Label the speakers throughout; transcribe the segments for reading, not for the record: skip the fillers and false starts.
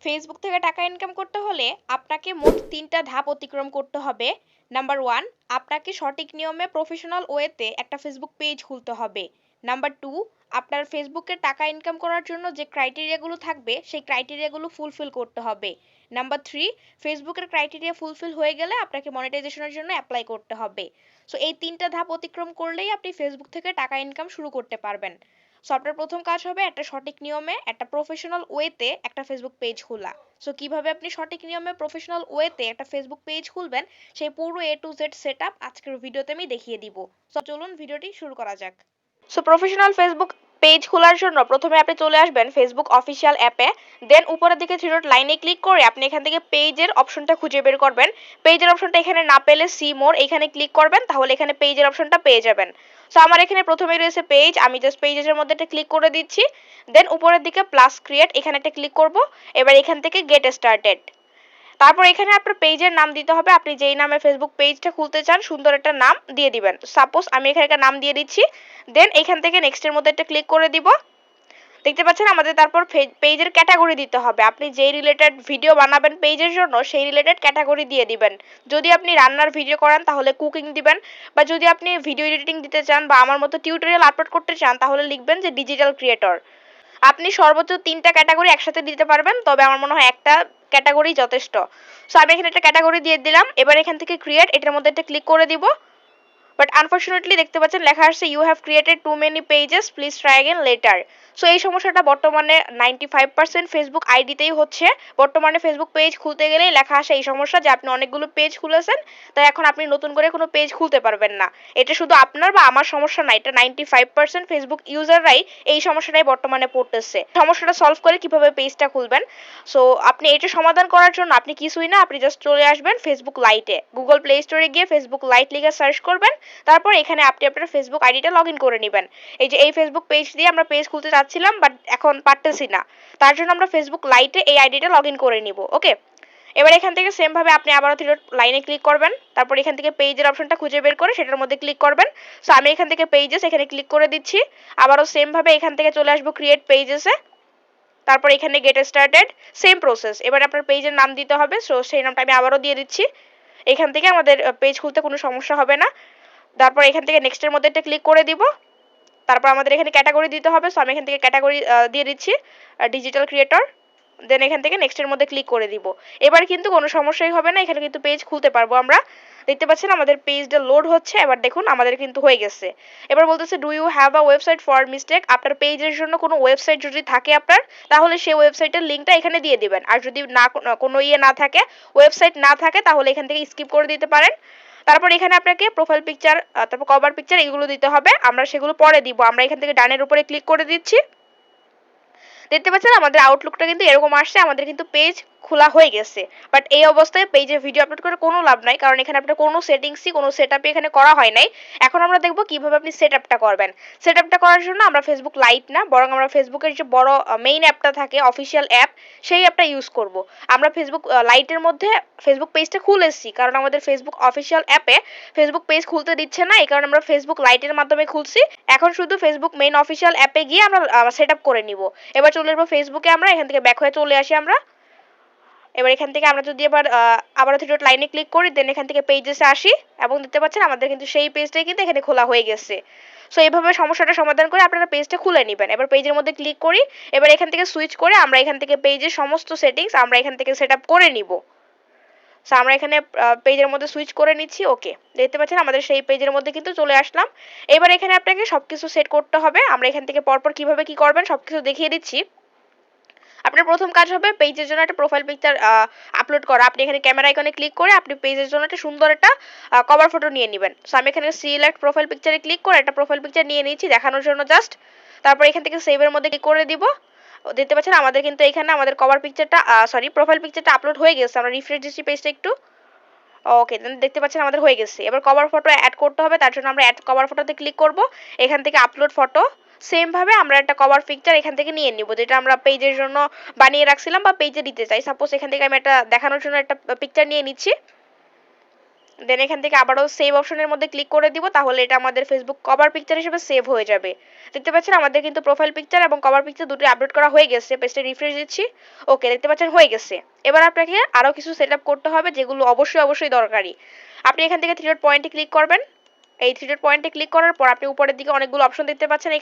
Speaker 1: Facebook থেকে টাকা income করতে হলে আপনাকে মোট 3টা ধাপ অতিক্রম করতে হবে। নাম্বার 1, আপনাকে সঠিক নিয়মে প্রফেশনাল ওয়েতে একটা ফেসবুক পেজ খুলতে হবে। নাম্বার 2, আপনার ফেসবুকে টাকা ইনকাম করার জন্য যে ক্রাইটেরিয়াগুলো থাকবে সেই ক্রাইটেরিয়াগুলো ফুলফিল করতে হবে। নাম্বার 3, ফেসবুকের ক্রাইটেরিয়া ফুলফিল হয়ে গেলে আপনাকে মনিটাইজেশনের জন্য অ্যাপ্লাই করতে হবে। সো এই 3টা ধাপ অতিক্রম করলেই আপনি ফেসবুক থেকে টাকা ইনকাম শুরু করতে পারবেন। সো আপনার প্রথম কাজ হবে একটা সঠিক নিয়মে একটা প্রফেশনাল ওয়েতে একটা ফেসবুক পেজ খোলা। সো কিভাবে আপনি সঠিক নিয়মে প্রফেশনাল ওয়েতে একটা ফেসবুক পেজ খুলবেন সেই পুরো A to Z সেটআপ আজকের ভিডিওতে আমি দেখিয়ে দিব। সো চলুন ভিডিওটি শুরু করা যাক। সো প্রফেশনাল ফেসবুক পেজ খোলার জন্য প্রথমে আপনি চলে আসবেন ফেসবুক অফিসিয়াল অ্যাপে। দেন উপরের দিকে থ্রি ডট লাইনে ক্লিক করে আপনি এখান থেকে পেজের অপশনটা খুঁজে বের করবেন। পেজের অপশনটা এখানে না পেলে সি মোর এখানে ক্লিক করবেন, তাহলে এখানে পেজের অপশনটা পেয়ে যাবেন। সো আমার এখানে প্রথমেই রয়েছে পেজ, আমি জাস্ট পেজের মধ্যে একটা ক্লিক করে দিচ্ছি। দেন উপরের দিকে প্লাস ক্রিয়েট এখানে একটা ক্লিক করব। এবার এখান থেকে গেট স্টার্টেড। তারপর এখানে আপনার পেজের নাম দিতে হবে, আপনি যেই নামে ফেসবুক পেজটা খুলতে চান সুন্দর একটা নাম দিয়ে দিবেন। সাপোজ আমি এখানে একটা নাম দিয়ে দিচ্ছি। দেন এখান থেকে নেক্সটের মধ্যে একটা ক্লিক করে দিব। দেখতে পাচ্ছেন আমাদের তারপর পেজের ক্যাটাগরি দিতে হবে, আপনি যেই রিলেটেড ভিডিও বানাবেন পেজের জন্য সেই রিলেটেড ক্যাটাগরি দিয়ে দিবেন। যদি আপনি রান্নার ভিডিও করেন তাহলে কুকিং দিবেন, বা যদি আপনি ভিডিও এডিটিং দিতে চান বা আমার মতো টিউটোরিয়াল আপলোড করতে চান তাহলে লিখবেন যে ডিজিটাল ক্রিয়েটর। আপনি সর্বোচ্চ 3টা ক্যাটাগরি একসাথে দিতে পারবেন, তবে আমার মনে হয় একটা ক্যাটাগরি যথেষ্ট। সো আমি এখানে একটা ক্যাটাগরি দিয়ে দিলাম। এবার এখান থেকে ক্রিয়েট এটার মধ্যে একটা ক্লিক করে দিব। বাট আনফরচুনেটলি দেখতে পাচ্ছেন লেখা আসছে you have created too many pages, please try again later. So এই সমস্যাটা বর্তমানে 95% ফেসবুক আইডিতেই হচ্ছে। বর্তমানে ফেসবুক পেজ খুলতে গেলেই লেখা আসে এই সমস্যা যে আপনি অনেকগুলো পেজ খুলেছেন, তাই এখন আপনি নতুন করে কোনো পেজ খুলতে পারবেন না। এটা শুধু আপনার বা আমার সমস্যা না, এটা 95% ফেসবুক ইউজাররাই এই সমস্যাটাই বর্তমানে পড়তেছে। সমস্যাটা সলভ করে কিভাবে পেজটা খুলবেন, সো আপনি এটা সমাধান করার জন্য আপনি কিছুই না, আপনি জাস্ট চলে আসবেন ফেসবুক লাইটে। গুগল প্লে স্টোরে গিয়ে ফেসবুক লাইট লিখে সার্চ করবেন। তারপর এখানে আপনি আপনার ফেসবুক আইডিটা লগ ইন করে নেবেন। এই যে এই ফেসবুক পেজ দিয়ে আমরা পেজ খুলতে চাচ্ছিলাম বাট এখন পারতেছি না, তার জন্য আমরা ফেসবুক লাইটে এই আইডিটা লগ ইন করে নিব। ওকে, এবার এখান থেকে সেম ভাবে আপনি আবারও থ্রি ডট লাইনে ক্লিক করবেন। তারপর এখান থেকে পেজের অপশনটা খুঁজে বের করে সেটার মধ্যে ক্লিক করবেন। সো আমি এখান থেকে পেজেস এখানে ক্লিক করে দিচ্ছি। আবারও সেম ভাবে এখান থেকে চলে আসবো ক্রিয়েট পেজেসে। তারপর এখানে গেট স্টার্টেড, সেম প্রসেস। এবার আপনার পেজের নাম দিতে হবে, সো সেই নামটা আমি আবারও দিয়ে দিচ্ছি। এখান থেকে আমাদের পেজ খুলতে কোনো সমস্যা হবে না। তারপর এখান থেকে নেক্সটের মধ্যে একটা ক্লিক করে দিব। তারপর আমাদের এখানে ক্যাটাগরি দিতে হবে, সো আমি এখান থেকে ক্যাটাগরি দিয়ে দিচ্ছি ডিজিটাল ক্রিয়েটর। দেন এখান থেকে নেক্সটের মধ্যে ক্লিক করে দিব। এবার কিন্তু কোনো সমস্যাই হবে না, এখানে কিন্তু পেজ খুলতে পারবো আমরা। দেখতে পাচ্ছেন আমাদের পেজটা লোড হচ্ছে। এবার দেখুন আমাদের কিন্তু হয়ে গেছে। এবার বলতেছে do you have a website for mistake, আপনার পেজের জন্য কোনো ওয়েবসাইট যদি থাকে আপনার, তাহলে সেই ওয়েবসাইটের লিঙ্কটা এখানে দিয়ে দিবেন। আর যদি না কোনো না থাকে, ওয়েবসাইট না থাকে, তাহলে এখান থেকে স্কিপ করে দিতে পারেন। তারপর এখানে আপনাকে প্রোফাইল পিকচার তারপর কভার পিকচার এগুলো দিতে হবে, আমরা সেগুলো পরে দিব। আমরা এখান থেকে ডানের উপরে ক্লিক করে দিচ্ছি। দেখতে পাচ্ছেন আমাদের আউটলুকটা কিন্তু এরকম আসছে, আমাদের কিন্তু পেজ খোলা হয়ে গেছে। বাট এই অবস্থায় পেজে ভিডিও আপলোড করে কোনো লাভ নাই, কারণ এখানে আপনার কোনো সেটিংসই কোনো সেটআপই এখানে করা হয় নাই। এখন আমরা দেখব কিভাবে আপনি সেটআপটা করবেন। সেটআপটা করার জন্য আমরা ফেসবুক লাইট না, বরং আমরা ফেসবুকের যে বড় মেইন অ্যাপটা থাকে অফিসিয়াল অ্যাপ, সেই অ্যাপটা ইউজ করব। আমরা ফেসবুক লাইটের মধ্যে ফেসবুক পেজটা খুলেছি, কারণ আমাদের ফেসবুক অফিসিয়াল অ্যাপে ফেসবুক পেজ খুলতে দিচ্ছে না, এই কারণে আমরা ফেসবুক লাইটের মাধ্যমে খুলছি। এখন শুধু ফেসবুক মেইন অফিসিয়াল অ্যাপে গিয়ে আমরা সেটআপ করে নিব। এবার চলে আসবো ফেসবুকে, আমরা এখান থেকে ব্যাক হয়ে চলে আসি আমরা। এবার এখান থেকে আমরা যদি আবার থ্রি ডট লাইনে ক্লিক করি, দেন এখান থেকে পেজেসে আসি, এবং দেখতে পাচ্ছেন আমাদের কিন্তু সেই পেজটাই কিন্তু এখানে খোলা হয়ে গেছে। সো এইভাবে সমস্যাটা সমাধান করে আপনারা পেজটা খুলে নেবেন। এবার পেজের মধ্যে ক্লিক করি, এবার এখান থেকে সুইচ করে আমরা এখান থেকে পেজের সমস্ত সেটিংস আমরা এখান থেকে সেট আপ করে নিব। সো আমরা এখানে পেজের মধ্যে সুইচ করে নিচ্ছি। ওকে, দেখতে পাচ্ছেন আমাদের সেই পেজের মধ্যে কিন্তু চলে আসলাম। এবার এখানে আপনাকে সবকিছু সেট করতে হবে। আমরা এখান থেকে পরপর কিভাবে কি করবেন সবকিছু দেখিয়ে দিচ্ছি। আপনার প্রথম কাজ হবে পেজের জন্য একটা প্রোফাইল পিকচার আপলোড করা। আপনি এখানে ক্যামেরা আইকনে ক্লিক করে আপনি পেজের জন্য একটা সুন্দর একটা কভার ফটো নিয়ে নেবেন। সো আমি এখানে সিলেক্ট প্রোফাইল পিকচারে ক্লিক করে একটা প্রোফাইল পিকচার নিয়ে নিয়েছি দেখানোর জন্য জাস্ট। তারপর এখান থেকে সেভের মধ্যে ক্লিক করে দিব। দেখতে পাচ্ছেন আমাদের কিন্তু এখানে আমাদের কভার পিকচারটা প্রোফাইল পিকচারটা আপলোড হয়ে গেছে। আমরা রিফ্রেশ দিচ্ছি পেজটা একটু। ওকে, দেখতে পাচ্ছেন আমাদের হয়ে গেছে। এবার কভার ফটো অ্যাড করতে হবে, তার জন্য আমরা অ্যাড কভার ফটোতে ক্লিক করব। এখান থেকে আপলোড ফটো, সেম ভাবে আমরা একটা কভার পিকচার এখান থেকে নিয়ে নিব যেটা আমরা পেজের জন্য বানিয়ে রাখছিলাম বা পেজে দিতে চাই। সাপোজ এখান থেকে আমি একটা দেখানোর জন্য একটা পিকচার নিয়ে নিচ্ছি। দেন এখান থেকে আবারও সেভ অপশনের মধ্যে ক্লিক করে দিব, তাহলে এটা আমাদের ফেসবুক কভার পিকচার হিসেবে সেভ হয়ে যাবে। দেখতে পাচ্ছেন আমাদের কিন্তু প্রোফাইল পিকচার এবং কভার পিকচার দুটো আপলোড করা হয়ে গেছে। পেজটা রিফ্রেশ দিচ্ছি, ওকে দেখতে পাচ্ছেন হয়ে গেছে। এবার আপনাকে আরও কিছু সেট আপ করতে হবে যেগুলো অবশ্যই দরকারি। আপনি এখান থেকে থ্রি ডট পয়েন্টে ক্লিক করবেন। এই থ্রি ডট পয়েন্টে ক্লিক করার পর আপনি উপরের দিকে অনেকগুলো অপশন দেখতে পাচ্ছেন।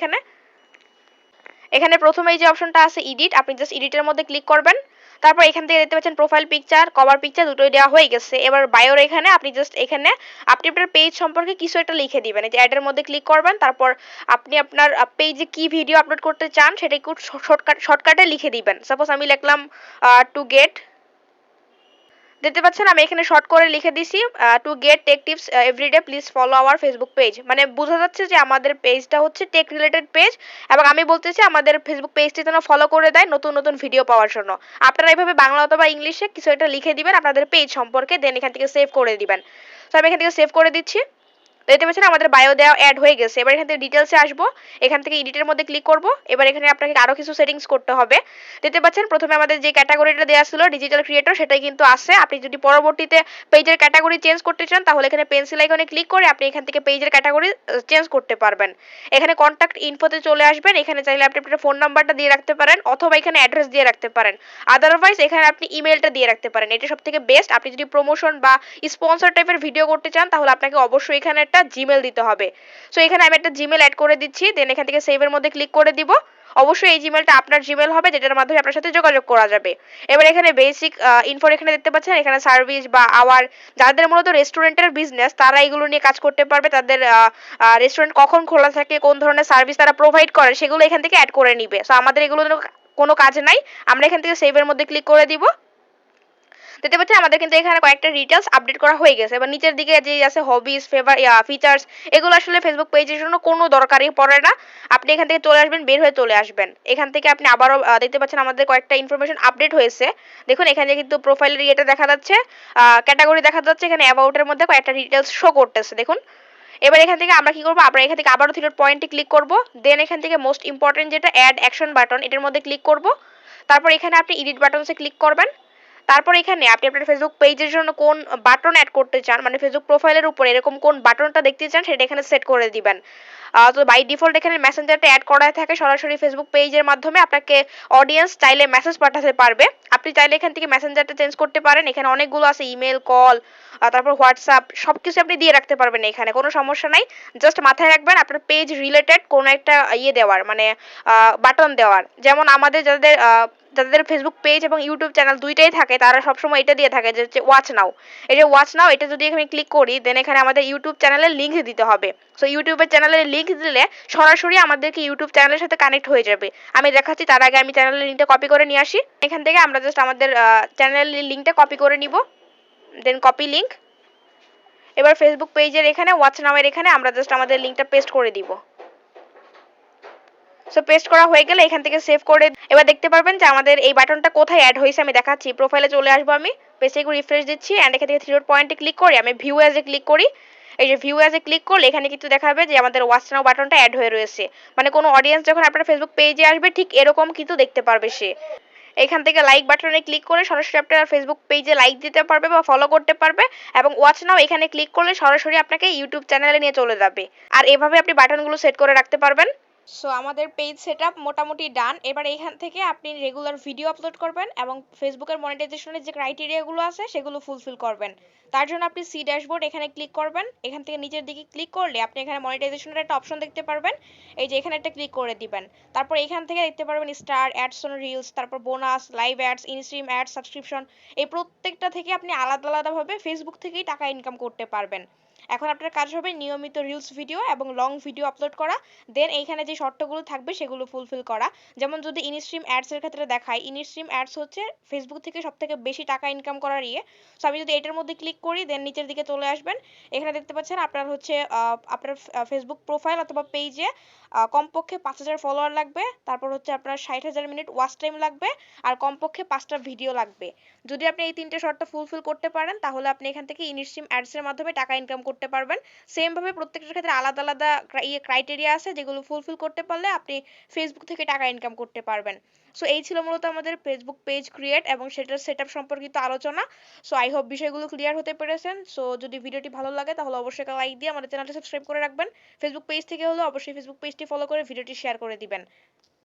Speaker 1: এখানে প্রথমেই যে অপশনটা আছে এডিট, আপনি জাস্ট এডিটের মধ্যে ক্লিক করবেন। তারপর এখান থেকে দেখতে পাচ্ছেন প্রোফাইল পিকচার, কভার পিকচার দুটোই দেওয়া হয়ে গেছে। এবার বায়োর এখানে আপনি জাস্ট এখানে আপনি আপনার পেজ সম্পর্কে কিছু একটা লিখে দিবেন। এই যে অ্যাডের মধ্যে ক্লিক করবেন, তারপর আপনি আপনার পেজে কি ভিডিও আপলোড করতে চান সেটা একটু শর্টকাটে লিখে দিবেন। সাপোজ আমি লিখলাম টু গেট, দেখতে পাচ্ছেন আমি এখানে শর্ট করে লিখে দিছি to get tech tips everyday please follow our Facebook page. মানে বোঝা যাচ্ছে যে আমাদের পেজটা হচ্ছে টেক রিলেটেড পেজ, এবং আমি বলতেছি আমাদের ফেসবুক পেজটি যেন ফলো করে দেয় নতুন ভিডিও পাওয়ার জন্য। আপনারা এইভাবে বাংলা অথবা ইংলিশে কিছু একটা লিখে দিবেন আপনাদের পেজ সম্পর্কে, দেন এখান থেকে সেভ করে দিবেন। তো আমি এখান থেকে সেভ করে দিচ্ছি। দেখতে পাচ্ছেন আমাদের বায়ো দেওয়া অ্যাড হয়ে গেছে। এবার এখান থেকে ডিটেলসে আসবো, এখান থেকে এডিটের মধ্যে ক্লিক করব। এবার এখানে আপনাকে আরও কিছু সেটিংস করতে হবে। দেখতে পাচ্ছেন প্রথমে আমাদের যে ক্যাটাগরিটা দেওয়া ছিল ডিজিটাল ক্রিয়েটর, সেটাই কিন্তু আছে। আপনি যদি পরবর্তীতে পেজের ক্যাটাগরি চেঞ্জ করতে চান তাহলে এখানে পেন্সিল আইকনে ক্লিক করে আপনি এখান থেকে পেজের ক্যাটাগরি চেঞ্জ করতে পারবেন। এখানে কন্ট্যাক্ট ইনফোতে চলে আসবেন। এখানে চাইলে আপনি আপনার ফোন নাম্বারটা দিয়ে রাখতে পারেন অথবা এখানে অ্যাড্রেস দিয়ে রাখতে পারেন। আদারওয়াইজ এখানে আপনি ইমেলটা দিয়ে রাখতে পারেন। এটা সবথেকে বেস্ট। আপনি যদি প্রমোশন বা স্পন্সর টাইপের ভিডিও করতে চান তাহলে আপনাকে অবশ্যই এখানে একটা জিমেল দিতে হবে। সো এখানে আমি একটা জিমেল অ্যাড করে দিচ্ছি, দেন এখান থেকে সেভের মধ্যে ক্লিক করে দিব। অবশ্যই এই জিমেলটা আপনার জিমেল হবে যেটার মাধ্যমে আপনার সাথে যোগাযোগ করা যাবে। এবার এখানে বেসিক ইনফো এখানে দেখতে পাচ্ছেন, এখানে সার্ভিস বা আওয়ার, যাদের মূলত রেস্টুরেন্টের বিজনেস তারা এগুলো নিয়ে কাজ করতে পারবে। তাদের রেস্টুরেন্ট কখন খোলা থাকে, কোন ধরনের সার্ভিস তারা প্রোভাইড করে সেগুলো এখান থেকে অ্যাড করে নিবে। সো আমাদের এগুলো কোনো কাজ নাই, আমরা এখান থেকে সেভের মধ্যে ক্লিক করে দিব। দেখতে পাচ্ছেন আমাদের কিন্তু এখানে কয়েকটা ডিটেলস আপডেট করা হয়ে গেছে। এবার নিচের দিকে যে আছে হবিস, ফিচার্স, এগুলো আসলে ফেসবুক পেজের জন্য কোনো দরকারই পড়ে না। আপনি এখান থেকে চলে আসবেন, বের হয়ে চলে আসবেন। এখান থেকে আপনি আবারও দেখতে পাচ্ছেন আমাদের কয়েকটা ইনফরমেশন আপডেট হয়েছে। দেখুন এখানে কিন্তু প্রোফাইলের ইয়েটা দেখা যাচ্ছে, ক্যাটাগরি দেখা যাচ্ছে, এখানে অ্যাবাউটের মধ্যে কয়েকটা ডিটেলস শো করতেছে দেখুন। এবার এখান থেকে আমরা কি করবো, আমরা এখান থেকে আবারও থ্রি ডট পয়েন্টে ক্লিক করব। দেন এখান থেকে মোস্ট ইম্পর্টেন্ট যেটা অ্যাড অ্যাকশন বাটন, এটার মধ্যে ক্লিক করব। তারপর এখানে আপনি এডিট বাটনসে ক্লিক করবেন। তারপর এখানে আপনি আপনার ফেসবুক পেজের জন্য কোন বাটন অ্যাড করতে চান, মানে ফেসবুক প্রোফাইলের উপরে এরকম কোন বাটনটা দেখতে চান সেটা এখানে সেট করে দিবেন। তো বাই ডিফল্ট এখানে মেসেঞ্জারটা অ্যাড করা থাকে সরাসরি ফেসবুক পেজের মাধ্যমে। আপনাকে অডিয়েন্স চাইলে মেসেজ পাঠাতে পারবে। আপনি চাইলে এখান থেকে মেসেঞ্জারটা চেঞ্জ করতে পারেন। এখানে অনেকগুলো আছে, ইমেল, কল, তারপর হোয়াটসঅ্যাপ, সব কিছু আপনি দিয়ে রাখতে পারবেন। এখানে কোনো সমস্যা নাই। জাস্ট মাথায় রাখবেন আপনার পেজ রিলেটেড কোনো একটা ইয়ে দেওয়ার, মানে বাটন দেওয়ার। যেমন আমাদের যাদের ফেসবুক পেজ এবং ইউটিউব চ্যানেল দুইটাই থাকে তারা সবসময় এটা দিয়ে থাকে যে হচ্ছে ওয়াচ নাও। এই যে ওয়াচ নাও, এটা যদি এখানে ক্লিক করি দেন এখানে আমাদের ইউটিউব চ্যানেলের লিঙ্ক দিতে হবে। সো ইউটিউবের চ্যানেলের লিঙ্ক দিলে সরাসরি আমাদেরকে ইউটিউব চ্যানেলের সাথে কানেক্ট হয়ে যাবে। আমি দেখাচ্ছি, তার আগে আমি চ্যানেলের লিঙ্কটা কপি করে নিয়ে আসি। এখান থেকে আমরা জাস্ট আমাদের চ্যানেলের লিঙ্কটা কপি করে নিব, দেন কপি লিঙ্ক। এবার ফেসবুক পেজের এখানে ওয়াচ নাওয়ের এখানে আমরা জাস্ট আমাদের লিঙ্কটা পেস্ট করে দিব। সো পেস্ট করা হয়ে গেলে এখান থেকে সেভ করে এবার দেখতে পারবেন যে আমাদের এই বাটনটা কোথায় অ্যাড হয়েছে আমি দেখাচ্ছি। প্রোফাইলে চলে আসবো, আমি পেজে একটু রিফ্রেশ দিচ্ছি অ্যান্ড এখান থেকে থ্রি ডট পয়েন্টে ক্লিক করি, আমি ভিউ অ্যাজে ক্লিক করি। এই যে ভিউ অ্যাজে ক্লিক করলে এখানে কিন্তু দেখাবে যে আমাদের ওয়াচ নাও বাটনটা অ্যাড হয়ে রয়েছে। মানে কোনো অডিয়েন্স যখন আপনার ফেসবুক পেজে আসবে ঠিক এরকম কিন্তু দেখতে পারবে সে। এখান থেকে লাইক বাটনে ক্লিক করে সরাসরি আপনার ফেসবুক পেজে লাইক দিতে পারবে বা ফলো করতে পারবে, এবং ওয়াচ নাও এখানে ক্লিক করলে সরাসরি আপনাকে ইউটিউব চ্যানেলে নিয়ে চলে যাবে। আর এভাবে আপনি বাটনগুলো সেট করে রাখতে পারবেন। সো আমাদের পেজ সেটআপ মোটামুটি ডান। এবার এখান থেকে আপনি রেগুলার ভিডিও আপলোড করবেন এবং ফেসবুকের মনিটাইজেশনের যে ক্রাইটেরিয়াগুলো আছে সেগুলো ফুলফিল করবেন। তার জন্য আপনি সি ড্যাশবোর্ড এখানে ক্লিক করবেন। এখান থেকে নিচের দিকে ক্লিক করলে আপনি এখানে মনিটাইজেশনের একটা অপশন দেখতে পারবেন। এই যে এখানে একটা ক্লিক করে দিবেন। তারপর এখান থেকে দেখতে পারবেন স্টার, অ্যাডস অন রিলস, তারপর bonus, live ads, instream ads, subscription. এই প্রত্যেকটা থেকে আপনি আলাদাভাবে ফেসবুক থেকেই টাকা ইনকাম করতে পারবেন। এখন আপনার কাজ হবে নিয়মিত রিলস ভিডিও এবং লং ভিডিও আপলোড করা, দেন এইখানে যে শর্তগুলো থাকবে সেগুলো ফুলফিল করা। যেমন যদি ইনস্ট্রিম অ্যাডস এর ক্ষেত্রে দেখায়, ইনস্ট্রিম অ্যাডস হচ্ছে ফেসবুক থেকে সবথেকে বেশি টাকা ইনকাম করার ইয়ে। সো আমি যদি এটার মধ্যে ক্লিক করি দেন নিচের দিকে চলে আসবেন। এখানে দেখতে পাচ্ছেন আপনার হচ্ছে আপনার ফেসবুক প্রোফাইল অথবা পেজে কমপক্ষে 5000 ফলোয়ার লাগবে, তারপর হচ্ছে আপনার 60,000 মিনিট ওয়াচ টাইম লাগবে, আর কমপক্ষে 5টা ভিডিও লাগবে। যদি আপনি এই 3টে শর্ত ফুলফিল করতে পারেন তাহলে আপনি এখান থেকে ইনস্ট্রিম অ্যাডস এর মাধ্যমে টাকা ইনকাম করতে করতে পারবেন। সেম ভাবে প্রত্যেকটার ক্ষেত্রে আলাদা আলাদা ক্রাইটেরিয়া আছে, যেগুলো ফুলফিল করতে পারলে আপনি ফেসবুক থেকে টাকা ইনকাম করতে পারবেন। সো এই ছিল মূলত আমাদের ফেসবুক পেজ ক্রিয়েট এবং সেটার সেটআপ সম্পর্কিত আলোচনা। সো আই হোপ বিষয়গুলো ক্লিয়ার হতে পেরেছেন। সো যদি ভিডিওটি ভালো লাগে তাহলে অবশ্যই একটা লাইক দিয়ে আমাদের চ্যানেলটি সাবস্ক্রাইব করে রাখবেন। ফেসবুক পেজ থেকে হলে অবশ্যই ফেসবুক পেজটি ফলো করে ভিডিওটি শেয়ার করে দিবেন।